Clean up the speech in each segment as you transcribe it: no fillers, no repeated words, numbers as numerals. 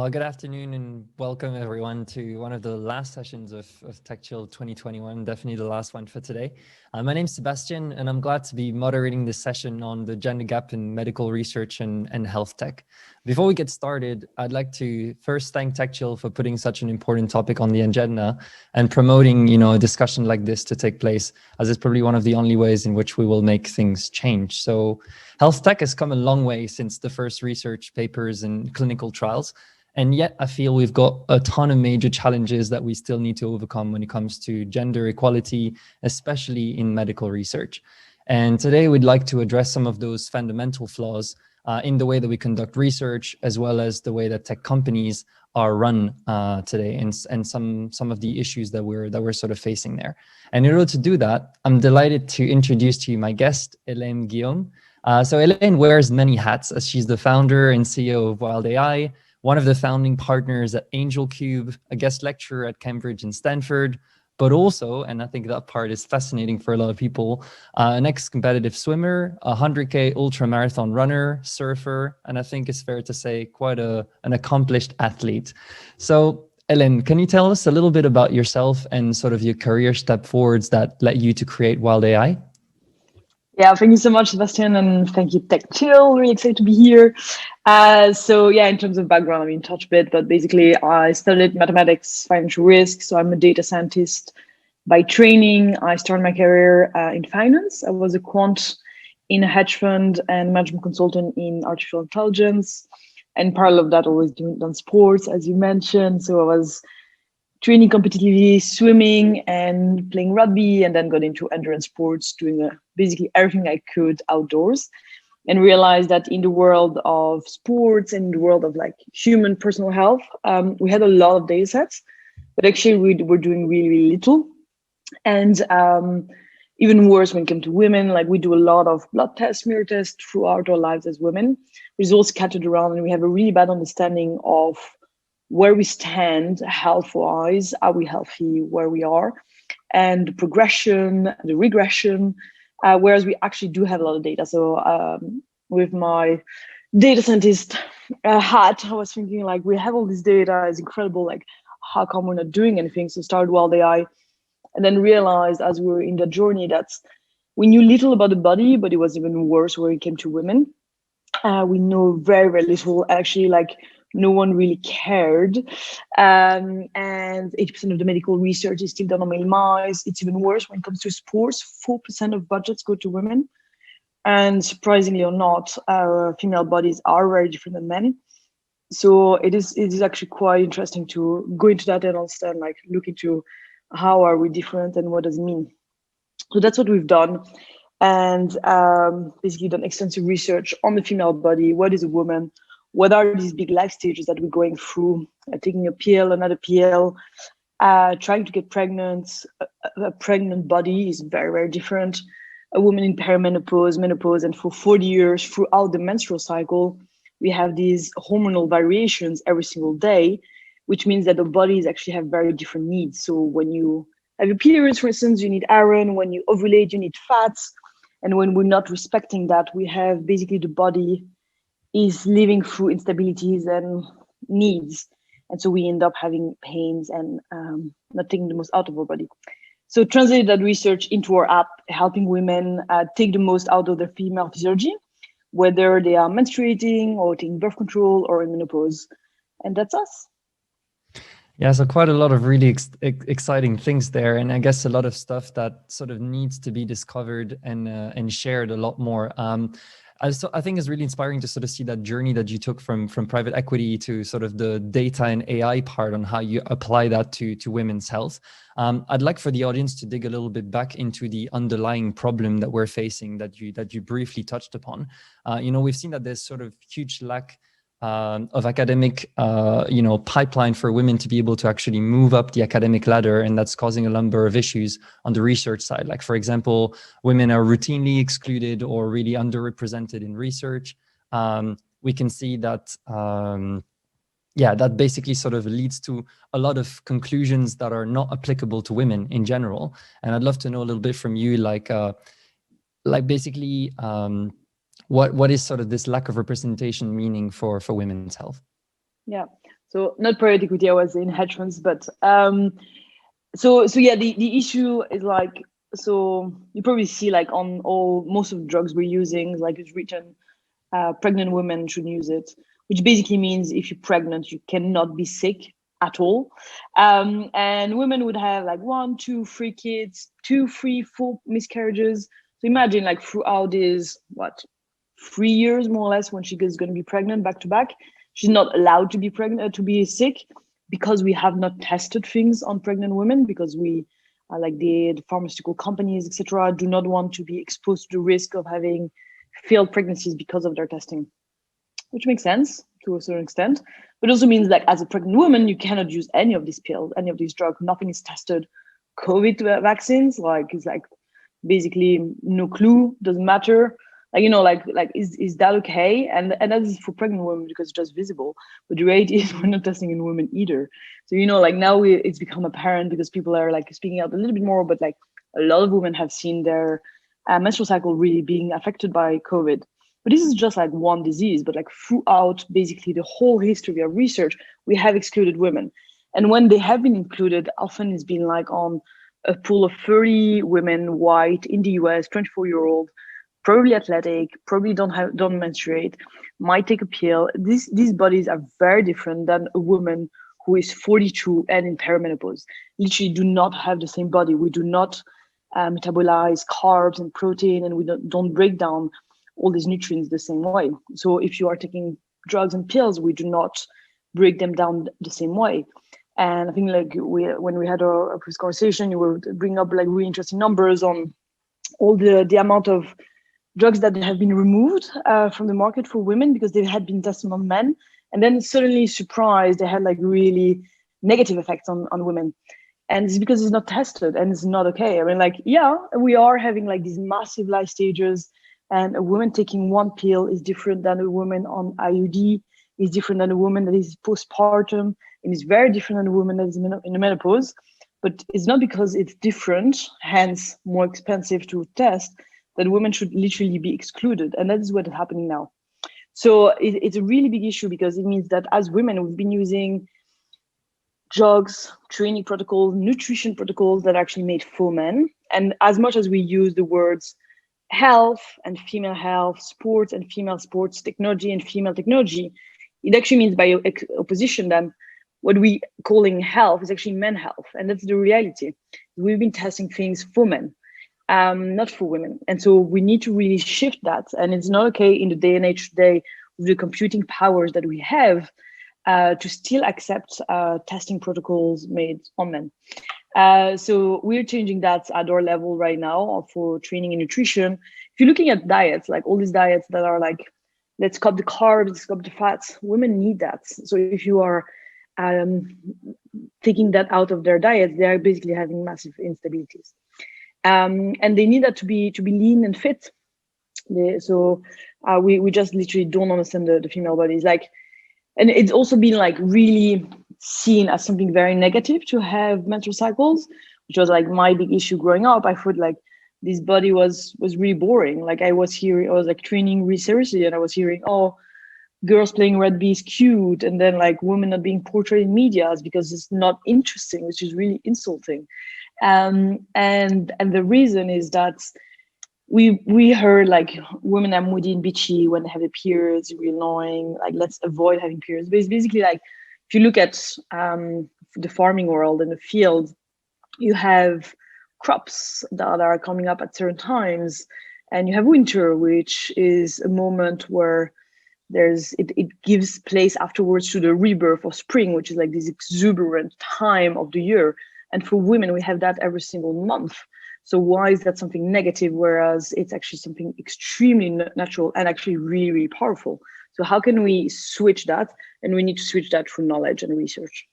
Well, good afternoon and welcome everyone to one of the last sessions of TechChill 2021, definitely the last one for today. My name is Sebastien and I'm glad to be moderating this session on the gender gap in medical research and health tech. Before we get started, I'd like to first thank TechChill for putting such an important topic on the agenda and promoting, a discussion like this to take place, as it's probably one of the only ways in which we will make things change. So health tech has come a long way since the first research papers and clinical trials. And yet I feel we've got a ton of major challenges that we still need to overcome when it comes to gender equality, especially in medical research. And today we'd like to address some of those fundamental flaws in the way that we conduct research, as well as the way that tech companies are run today, and some of the issues that we're sort of facing there. And in order to do that, I'm delighted to introduce to you my guest, Hélène Guillaume. So Hélène wears many hats, as she's the founder and CEO of WILD.AI, one of the founding partners at Angel Cube, a guest lecturer at Cambridge and Stanford, but also, and I think that part is fascinating for a lot of people, an ex-competitive swimmer, a 100K ultramarathon runner, surfer, and I think it's fair to say quite an accomplished athlete. So Hélène, can you tell us a little bit about yourself and sort of your career step forwards that led you to create WILD.AI? Yeah, thank you so much, Sebastian, and thank you, TechChill. Really excited to be here. In terms of background, touch a bit, but basically I studied mathematics, financial risk, so I'm a data scientist by training. I started my career in finance. I was a quant in a hedge fund and management consultant in artificial intelligence. And parallel of that, always done sports, as you mentioned. So I was training competitively, swimming and playing rugby, and then got into endurance sports, doing basically everything I could outdoors, and realized that in the world of sports and in the world of like human personal health, we had a lot of data sets, but actually we were doing really, really little. And even worse when it came to women, like we do a lot of blood tests, smear tests throughout our lives as women, results scattered around, and we have a really bad understanding of where we stand health-wise, are we healthy where we are, and the progression, the regression, whereas we actually do have a lot of data. So with my data scientist hat, I was thinking like, we have all this data, it's incredible, like how come we're not doing anything? So started WILD.AI, and then realized as we were in the journey that we knew little about the body, but it was even worse when it came to women. We know very, very little, actually, like no one really cared. And 80% of the medical research is still done on male mice. It's even worse when it comes to sports. 4% of budgets go to women. And surprisingly or not, female bodies are very different than men. So it is actually quite interesting to go into that and understand, like look into how are we different and what does it mean. So that's what we've done. And basically done extensive research on the female body. What is a woman? What are these big life stages that we're going through? Taking a pill, another pill, trying to get pregnant. A pregnant body is very, very different. A woman in perimenopause, menopause, and for 40 years throughout the menstrual cycle, we have these hormonal variations every single day, which means that the bodies actually have very different needs. So when you have your periods, for instance, you need iron. When you ovulate, you need fats. And when we're not respecting that, we have basically the body is living through instabilities and needs. And so we end up having pains and not taking the most out of our body. So translate that research into our app, helping women take the most out of their female physiology, whether they are menstruating or taking birth control or in menopause. And that's us. Yeah, so quite a lot of really exciting things there, and I guess a lot of stuff that sort of needs to be discovered and shared a lot more. I think it's really inspiring to sort of see that journey that you took from private equity to sort of the data and AI part on how you apply that to women's health. I'd like for the audience to dig a little bit back into the underlying problem that we're facing that you briefly touched upon. We've seen that there's sort of huge lack of academic, pipeline for women to be able to actually move up the academic ladder, and that's causing a number of issues on the research side. Like, for example, women are routinely excluded or really underrepresented in research. We can see that, that basically sort of leads to a lot of conclusions that are not applicable to women in general. And I'd love to know a little bit from you, like basically, what is sort of this lack of representation meaning for women's health? Yeah, So not private equity, I was in hedge funds, but so yeah, the issue is like, so you probably see like on most of the drugs we're using, like it's written, pregnant women should use it, which basically means if you're pregnant, you cannot be sick at all. And women would have like 1, 2, 3 kids, 2, 3, 4 miscarriages. So imagine like throughout these, 3 years more or less, when she is going to be pregnant back to back, she's not allowed to be pregnant, to be sick, because we have not tested things on pregnant women, because we like the pharmaceutical companies, etc., do not want to be exposed to the risk of having failed pregnancies because of their testing, which makes sense to a certain extent, but also means that as a pregnant woman, you cannot use any of these pills, any of these drugs. Nothing is tested. COVID vaccines, like, it's like basically no clue, doesn't matter. Like, you know, like is that okay? And that is for pregnant women because it's just visible. But the reality is we're not testing in women either. So, you know, like now it's become apparent because people are like speaking out a little bit more, but like a lot of women have seen their menstrual cycle really being affected by COVID. But this is just like one disease, but like throughout basically the whole history of research, we have excluded women. And when they have been included, often it's been like on a pool of 30 women, white, in the US, 24-year-old, probably athletic, probably don't menstruate, might take a pill. These bodies are very different than a woman who is 42 and in perimenopause. Literally do not have the same body. We do not metabolize carbs and protein, and we don't break down all these nutrients the same way. So if you are taking drugs and pills, we do not break them down the same way. And I think like when we had our previous conversation, you were bringing up like really interesting numbers on all the amount of drugs that have been removed from the market for women because they had been tested on men, and then suddenly surprised they had like really negative effects on women. And it's because it's not tested and it's not okay. I mean, like, yeah, we are having like these massive life stages, and a woman taking one pill is different than a woman on IUD, is different than a woman that is postpartum, and is very different than a woman that is in the menopause. But it's not because it's different, hence more expensive to test, that women should literally be excluded. And that is what is happening now. So it's a really big issue because it means that as women, we've been using drugs, training protocols, nutrition protocols that are actually made for men. And as much as we use the words health and female health, sports and female sports, technology and female technology, it actually means by opposition that what we calling health is actually men health. And that's the reality. We've been testing things for men, not for women. And so we need to really shift that. And it's not okay in the day and age today with the computing powers that we have to still accept testing protocols made on men. So we're changing that at our level right now for training and nutrition. If you're looking at diets, like all these diets that are like, let's cut the carbs, let's cut the fats, women need that. So if you are taking that out of their diets, they are basically having massive instabilities. And they need that to be lean and fit. We just literally don't understand the female bodies. Like, and it's also been like really seen as something very negative to have menstrual cycles, which was like my big issue growing up. I thought like this body was really boring. Like I was like training really seriously, and I was hearing, oh, girls playing rugby is cute, and then like women not being portrayed in media because it's not interesting, which is really insulting. And the reason is that we heard like women are moody and bitchy when they have their periods, really annoying, like let's avoid having periods. But it's basically like if you look at the farming world and the field, you have crops that are coming up at certain times, and you have winter, which is a moment where it gives place afterwards to the rebirth of spring, which is like this exuberant time of the year. And for women, we have that every single month. So why is that something negative, whereas it's actually something extremely natural and actually really, really powerful? So how can we switch that? And we need to switch that through knowledge and research.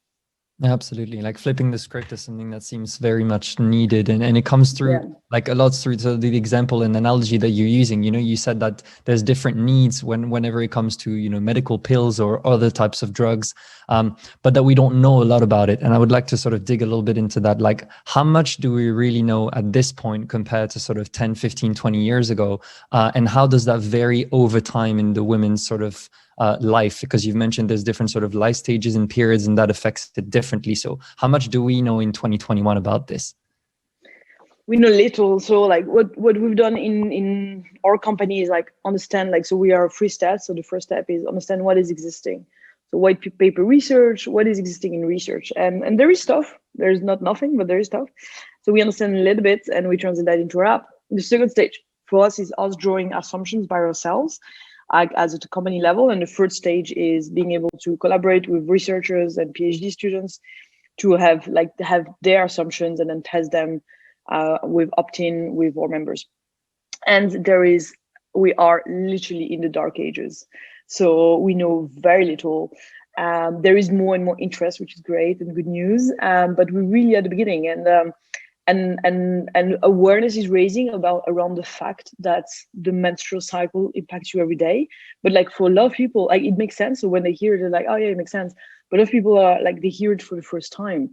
Absolutely. Like flipping the script is something that seems very much needed. And it comes through like a lot through the example and analogy that you're using. You know, you said that there's different needs whenever it comes to, you know, medical pills or other types of drugs, but that we don't know a lot about it. And I would like to sort of dig a little bit into that. Like, how much do we really know at this point compared to sort of 10, 15, 20 years ago? And how does that vary over time in the women's sort of life? Because you've mentioned there's different sort of life stages and periods, and that affects it differently. So how much do we know in 2021 about this? We know little. So like what we've done in our company is like understand, like, so we are 3 steps. So the first step is understand what is existing. So white paper research, what is existing in research. And there is stuff. There's not nothing, but there is stuff. So we understand a little bit and we translate that into our app. The second stage for us is us drawing assumptions by ourselves, like as at a company level. And the third stage is being able to collaborate with researchers and PhD students to have their assumptions and then test them with opt-in with our members. And we are literally in the dark ages. So we know very little. There is more and more interest, which is great and good news. But we're really at the beginning, and awareness is raising around the fact that the menstrual cycle impacts you every day. But like for a lot of people, like it makes sense. So when they hear it, they're like, oh yeah, it makes sense. But a lot of people are like, they hear it for the first time.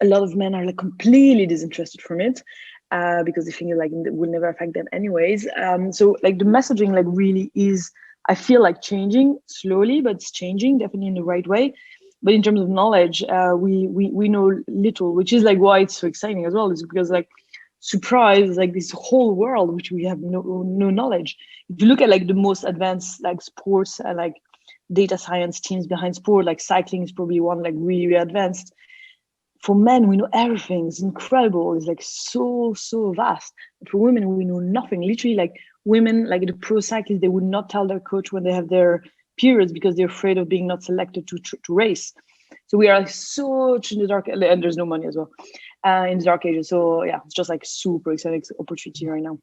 A lot of men are like completely disinterested from it because they think like it will never affect them anyways. So like the messaging like really is, I feel like changing slowly, but it's changing definitely in the right way. But in terms of knowledge, we know little, which is like why it's so exciting as well, is because like surprise, like this whole world which we have no knowledge. If you look at like the most advanced like sports and like data science teams behind sport, like cycling is probably one like really advanced. For men, we know everything. It's incredible. It's like so vast. But for women, we know nothing. Literally, like women, like the pro cyclists, they would not tell their coach when they have their periods because they're afraid of being not selected to race. So we are like so in the dark, and there's no money as well in the dark ages. So yeah, it's just like super exciting opportunity right now.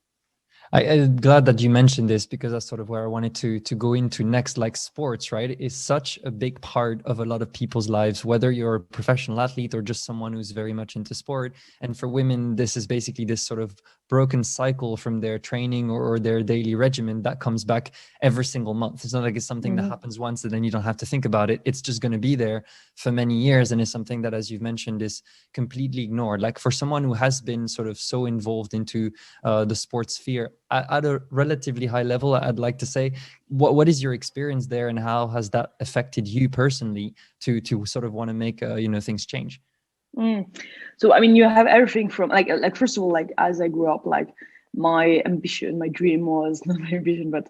I'm glad that you mentioned this because that's sort of where I wanted to go into next. Like sports, right, is such a big part of a lot of people's lives, whether you're a professional athlete or just someone who's very much into sport. And for women, this is basically this sort of broken cycle from their training or their daily regimen that comes back every single month. It's not like it's something that happens once and then you don't have to think about it. It's just going to be there for many years. And it's something that, as you've mentioned, is completely ignored. Like for someone who has been sort of so involved into the sports sphere at a relatively high level, I'd like to say, what is your experience there and how has that affected you personally to sort of want to make things change? So I mean, you have everything from like first of all, like as I grew up, like my ambition, my dream was not my ambition, but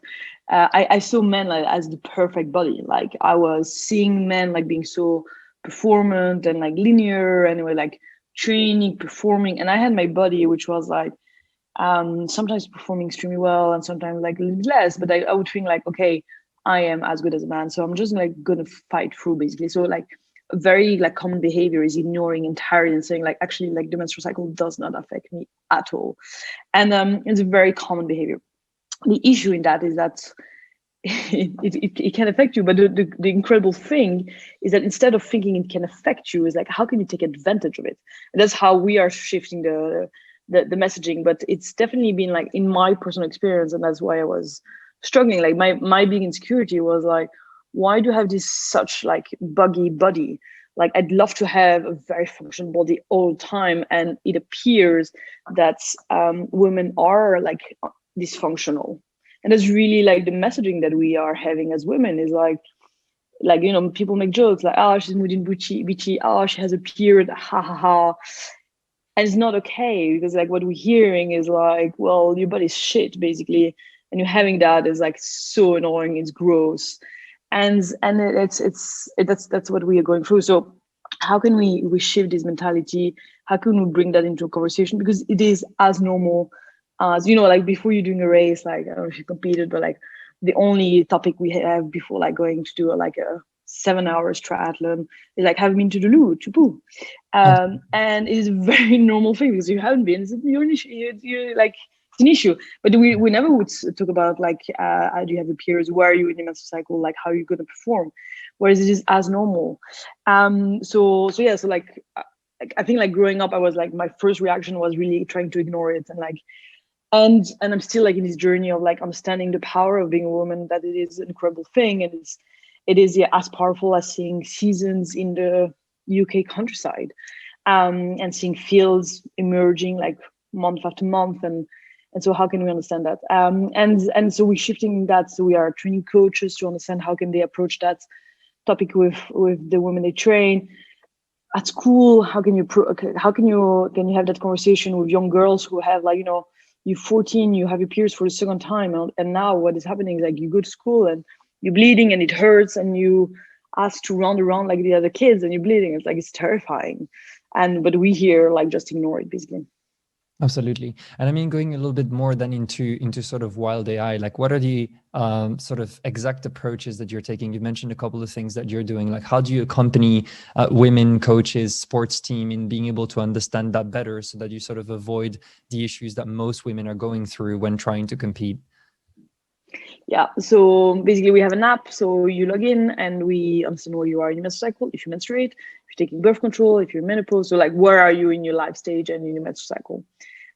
I saw men like as the perfect body. Like I was seeing men like being so performant and like linear, and anyway, like training, performing, and I had my body, which was like sometimes performing extremely well and sometimes like a little bit less. But I would think like, okay, I am as good as a man, so I'm just like gonna fight through basically. So like a very like common behavior is ignoring entirely and saying like actually like the menstrual cycle does not affect me at all, and it's a very common behavior. The issue in that is that it can affect you, but the incredible thing is that instead of thinking it can affect you, is like how can you take advantage of it? And that's how we are shifting the messaging. But it's definitely been like in my personal experience, and that's why I was struggling. Like my big insecurity was like, why do I have this such like buggy body? Like I'd love to have a very functional body all the time, and it appears that women are like dysfunctional, and that's really like the messaging that we are having as women is like people make jokes like, oh, she's moving bitchy, oh, she has a period, ha ha ha. And it's not okay, because like what we're hearing is like, well, your body's shit basically, and you're having that is like so annoying, it's gross. And that's what we are going through. So how can we shift this mentality? How can we bring that into a conversation? Because it is as normal as, like before you're doing a race, like I don't know if you competed, but like the only topic we have before like going to do like a 7 hours triathlon is like, have you been to the loo to poo? And it is a very normal thing because you haven't been. You're like, it's an issue, but we never would talk about like, how do you have your periods? Where are you in the menstrual cycle? Like, how are you going to perform? Whereas it is as normal. So like, I think like growing up, I was like, my first reaction was really trying to ignore it, and like, and I'm still like in this journey of like understanding the power of being a woman, that it is an incredible thing, and it is as powerful as seeing seasons in the UK countryside, and seeing fields emerging like month after month, and And so how can we understand that? And so we're shifting that. So we are training coaches to understand how can they approach that topic with the women they train. At school, how can you have that conversation with young girls who have, like, you're 14, you have your periods for the second time, and now what is happening is, like, you go to school and you're bleeding and it hurts, and you ask to run around like the other kids and you're bleeding. It's like, it's terrifying. But we here, like, just ignore it, basically. Absolutely. And I mean, going a little bit more then into sort of WILD.AI, like what are the sort of exact approaches that you're taking? You mentioned a couple of things that you're doing, like how do you accompany women coaches, sports team in being able to understand that better so that you sort of avoid the issues that most women are going through when trying to compete? Yeah, so basically we have an app, so you log in and we understand where you are in your menstrual cycle, if you menstruate, if you're taking birth control, if you're in menopause, so like where are you in your life stage and in your menstrual cycle.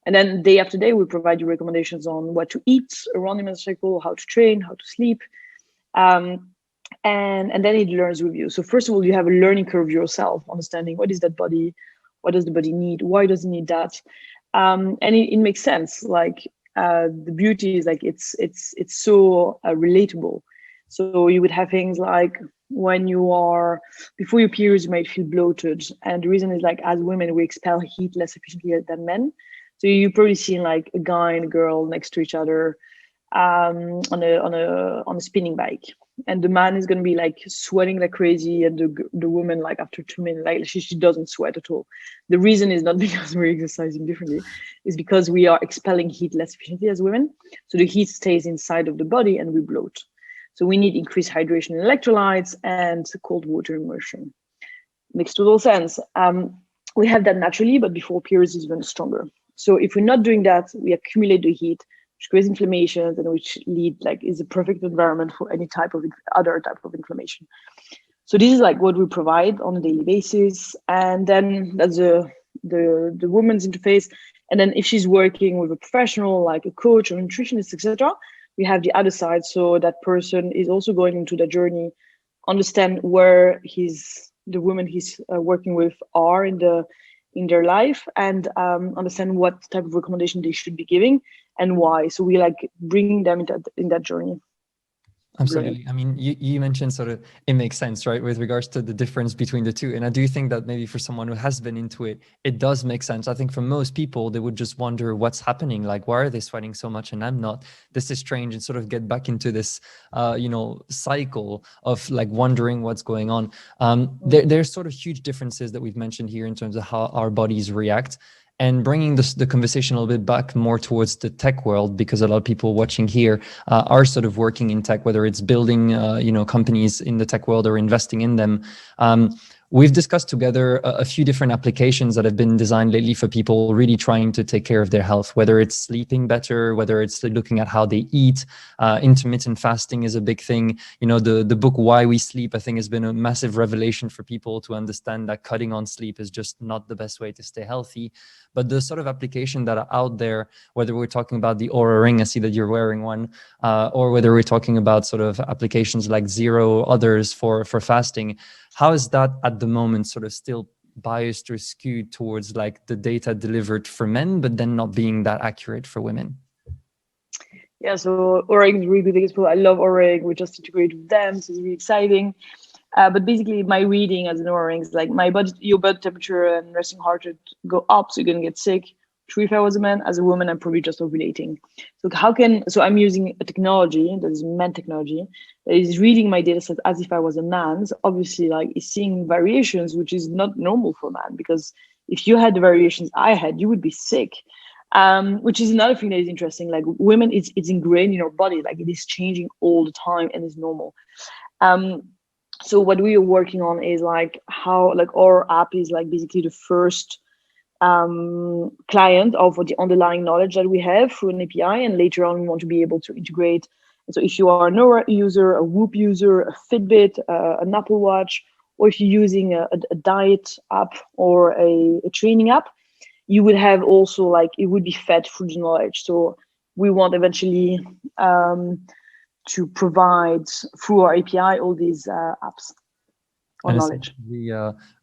And then day after day, we provide you recommendations on what to eat around your menstrual cycle, how to train, how to sleep. And then it learns with you. So first of all, you have a learning curve yourself, understanding what is that body, what does the body need, why does it need that? And it makes sense. Like, the beauty is, like, it's so relatable. So you would have things like, when you are before your periods, you might feel bloated, and the reason is, like, as women we expel heat less efficiently than men. So you've probably seen, like, a guy and a girl next to each other on a spinning bike, and the man is going to be, like, sweating like crazy, and the woman, like, after 2 minutes, like, she doesn't sweat at all. The reason is not because we're exercising differently, is because we are expelling heat less efficiently as women, so the heat stays inside of the body and we bloat. So we need increased hydration and electrolytes and cold water immersion. Makes total sense. We have that naturally, but before periods is even stronger. So if we're not doing that, we accumulate the heat, which creates inflammations, and which is a perfect environment for any type of other type of inflammation. So this is, like, what we provide on a daily basis. And then that's the woman's interface. And then if she's working with a professional, like a coach or nutritionist, etc., we have the other side. So that person is also going into the journey, understand where the women he's working with are in their life, and understand what type of recommendation they should be giving and why. So we, like, bringing them in that journey. Absolutely. I mean, you mentioned sort of, it makes sense, right, with regards to the difference between the two. And I do think that maybe for someone who has been into it, it does make sense. I think for most people, they would just wonder what's happening. Like, why are they sweating so much and I'm not? This is strange, and sort of get back into this, cycle of, like, wondering what's going on. There's sort of huge differences that we've mentioned here in terms of how our bodies react. And bringing the conversation a little bit back more towards the tech world, because a lot of people watching here are sort of working in tech, whether it's building, companies in the tech world or investing in them. We've discussed together a few different applications that have been designed lately for people really trying to take care of their health, whether it's sleeping better, whether it's looking at how they eat. Intermittent fasting is a big thing. The book Why We Sleep, I think, has been a massive revelation for people to understand that cutting on sleep is just not the best way to stay healthy. But the sort of application that are out there, whether we're talking about the Oura Ring, I see that you're wearing one, or whether we're talking about sort of applications like Zero, others for fasting, how is that at the moment sort of still biased or skewed towards, like, the data delivered for men, but then not being that accurate for women? Yeah, so Oura Ring is really big example. I love Oura Ring. We just integrated with them, so it's really exciting. But basically, my reading as an Oura Ring is, like, your body temperature and resting heart rate go up, so you're gonna get sick. True, if I was a man. As a woman, I'm probably just ovulating. So I'm using a technology that is man technology that is reading my data set as if I was a man. So obviously, like, it's seeing variations, which is not normal for a man, because if you had the variations I had, you would be sick. Which is another thing that is interesting. Like, women, it's ingrained in our body. Like, it is changing all the time and is normal. So what we are working on is, like, how, like, our app is, like, basically the first client of the underlying knowledge that we have through an API, and later on we want to be able to integrate. And so if you are an Oura user, a Whoop user, a Fitbit, an Apple Watch, or if you're using a diet app or a training app, you would have also, like, it would be fed through the knowledge. So we want eventually to provide through our API all these apps or knowledge.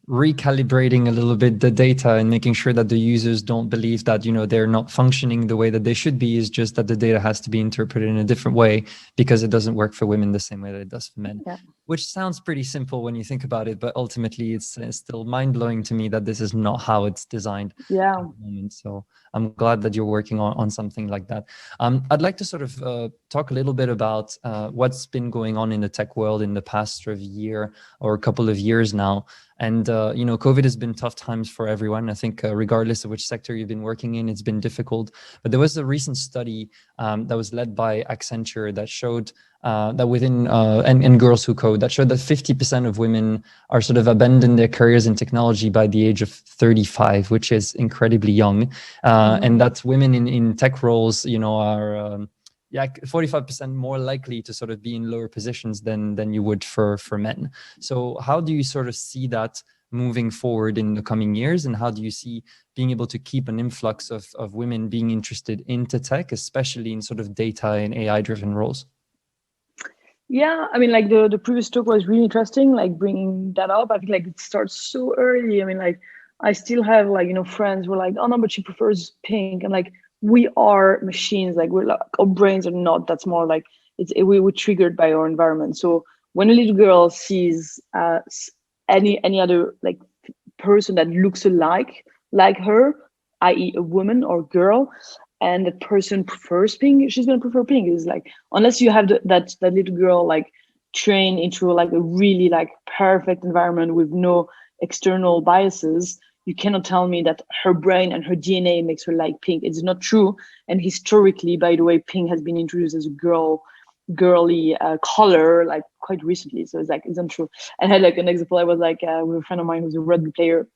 recalibrating a little bit the data and making sure that the users don't believe that, you know, they're not functioning the way that they should be, is just that the data has to be interpreted in a different way because it doesn't work for women the same way that it does for men. Yeah. Which sounds pretty simple when you think about it, but ultimately it's still mind-blowing to me that this is not how it's designed at the moment. So I'm glad that you're working on something like that. I'd like to sort of talk a little bit about what's been going on in the tech world in the past sort of year or a couple of years now. And, you know, COVID has been tough times for everyone. I think regardless of which sector you've been working in, it's been difficult. But there was a recent study that was led by Accenture that showed that within, and Girls Who Code, that showed that 50% of women are sort of abandon their careers in technology by the age of 35, which is incredibly young. And that women in tech roles, you know, are... 45% more likely to sort of be in lower positions than you would for men. So how do you sort of see that moving forward in the coming years? And how do you see being able to keep an influx of women being interested into tech, especially in sort of data and AI driven roles? Yeah, I mean, like the previous talk was really interesting, like bringing that up. I think like it starts so early. I mean, like I still have like, you know, friends who are like, oh no, but she prefers pink. And like, we are machines, like we're like, our brains are not that small. Like we're triggered by our environment. So when a little girl sees any other like person that looks alike like her, i.e. a woman or girl, and that person prefers pink, she's gonna prefer pink. It's like, unless you have that little girl like trained into like a really like perfect environment with no external biases, you cannot tell me that her brain and her DNA makes her like pink. It's not true. And historically, by the way, pink has been introduced as a girly color like quite recently. So it's like, it's untrue. And I had like an example. I was like with a friend of mine who's a rugby player.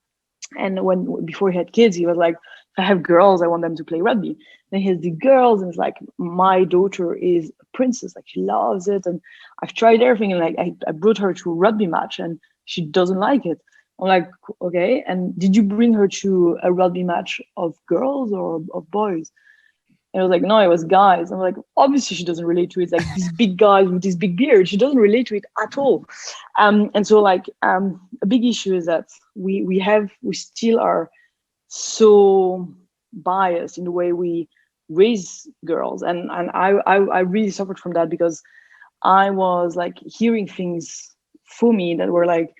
And before he had kids, he was like, if I have girls, I want them to play rugby. Then he has the girls, and it's like, my daughter is a princess, like she loves it. And I've tried everything, and like I brought her to a rugby match and she doesn't like it. I'm like, okay, and did you bring her to a rugby match of girls or of boys? And I was like, no, it was guys. I'm like, obviously she doesn't relate to it. It's like these big guys with this big beard. She doesn't relate to it at all. And so like a big issue is that we still are so biased in the way we raise girls. And I really suffered from that, because I was like hearing things for me that were like,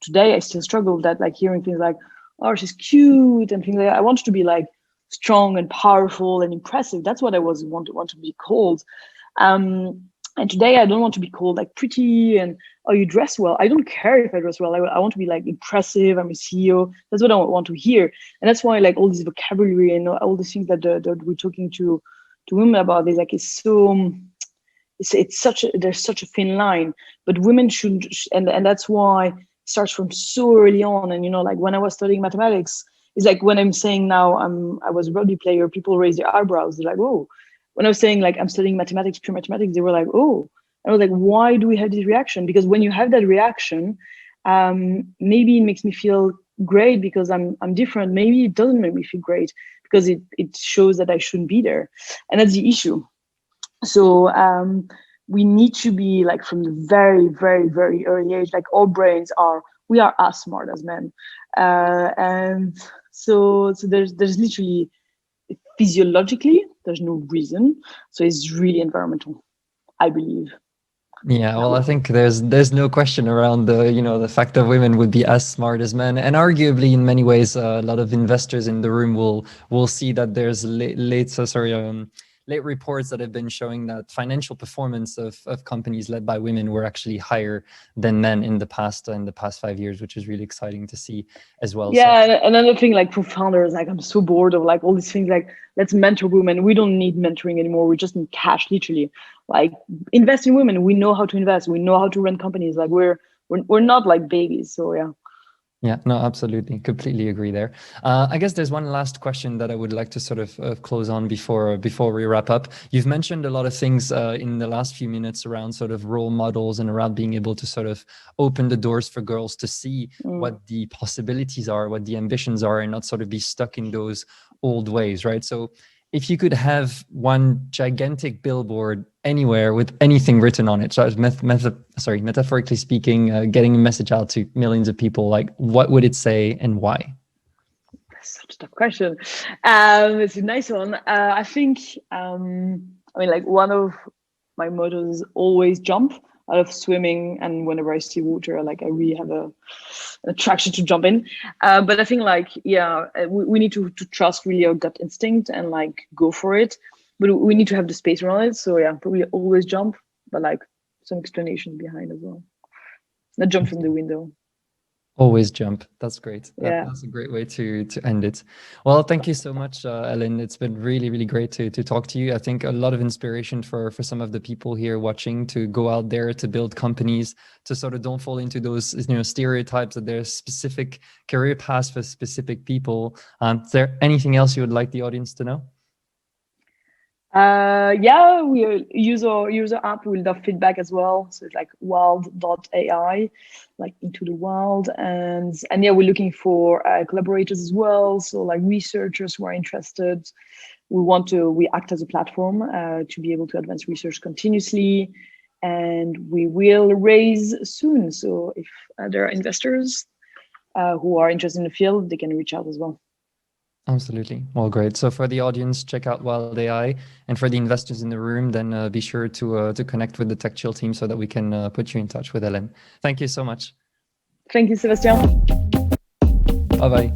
today I still struggle with that, like hearing things like, oh, she's cute and things like that. I wanted to be like strong and powerful and impressive. That's what I want to be called. And today I don't want to be called like pretty and, oh, you dress well. I don't care if I dress well. I want to be like impressive. I'm a CEO. That's what I want to hear. And that's why like all this vocabulary and all these things that we're talking to women about is like, it's so, there's such a thin line, but women shouldn't, and that's why it starts from so early on. And, you know, like when I was studying mathematics, it's like when I'm saying now I was a rugby player, people raise their eyebrows. They're like, oh. When I was saying like I'm studying mathematics, pure mathematics, they were like, oh. And I was like, why do we have this reaction? Because when you have that reaction, maybe it makes me feel great because I'm different. Maybe it doesn't make me feel great because it shows that I shouldn't be there. And that's the issue. So we need to be like from the very, very, very early age, like our brains we are as smart as men. And so there's literally, physiologically, there's no reason. So it's really environmental, I believe. Yeah, well, I think there's no question around the fact that women would be as smart as men, and arguably in many ways, a lot of investors in the room will see that there's late reports that have been showing that financial performance of companies led by women were actually higher than men in the past 5 years, which is really exciting to see as well. Yeah, so. Another thing, like for founders, like I'm so bored of like all these things, like let's mentor women. We don't need mentoring anymore. We just need cash, literally. Like invest in women. We know how to invest. We know how to run companies. Like we're not like babies. So yeah. Yeah, no, absolutely. Completely agree there. I guess there's one last question that I would like to sort of close on before we wrap up. You've mentioned a lot of things in the last few minutes around sort of role models and around being able to sort of open the doors for girls to see what the possibilities are, what the ambitions are, and not sort of be stuck in those old ways, right? So if you could have one gigantic billboard anywhere with anything written on it, so metaphorically speaking, getting a message out to millions of people, like what would it say and why? Such a tough question. It's a nice one. I think, like one of my mottos is always jump. I love swimming, and whenever I see water, like I really have an attraction to jump in. But I think we need to trust really our gut instinct and like go for it. But we need to have the space around it. So yeah, probably always jump, but like some explanation behind as well. Not jump from the window. Always jump. That's great. Yeah. That's a great way to end it. Well, thank you so much, Hélène. It's been really, really great to talk to you. I think a lot of inspiration for some of the people here watching to go out there to build companies, to sort of don't fall into those stereotypes that there's specific career paths for specific people. Is there anything else you would like the audience to know? We use our user app. We'll have feedback as well. So it's like WILD.AI, like into the wild, and yeah, we're looking for collaborators as well. So like researchers who are interested. We act as a platform to be able to advance research continuously, and we will raise soon. So if there are investors who are interested in the field, they can reach out as well. Absolutely. Well, great. So for the audience, check out WILD.AI, and for the investors in the room, then be sure to connect with the TechChill team so that we can put you in touch with Hélène. Thank you so much. Thank you, Sebastien. Bye-bye.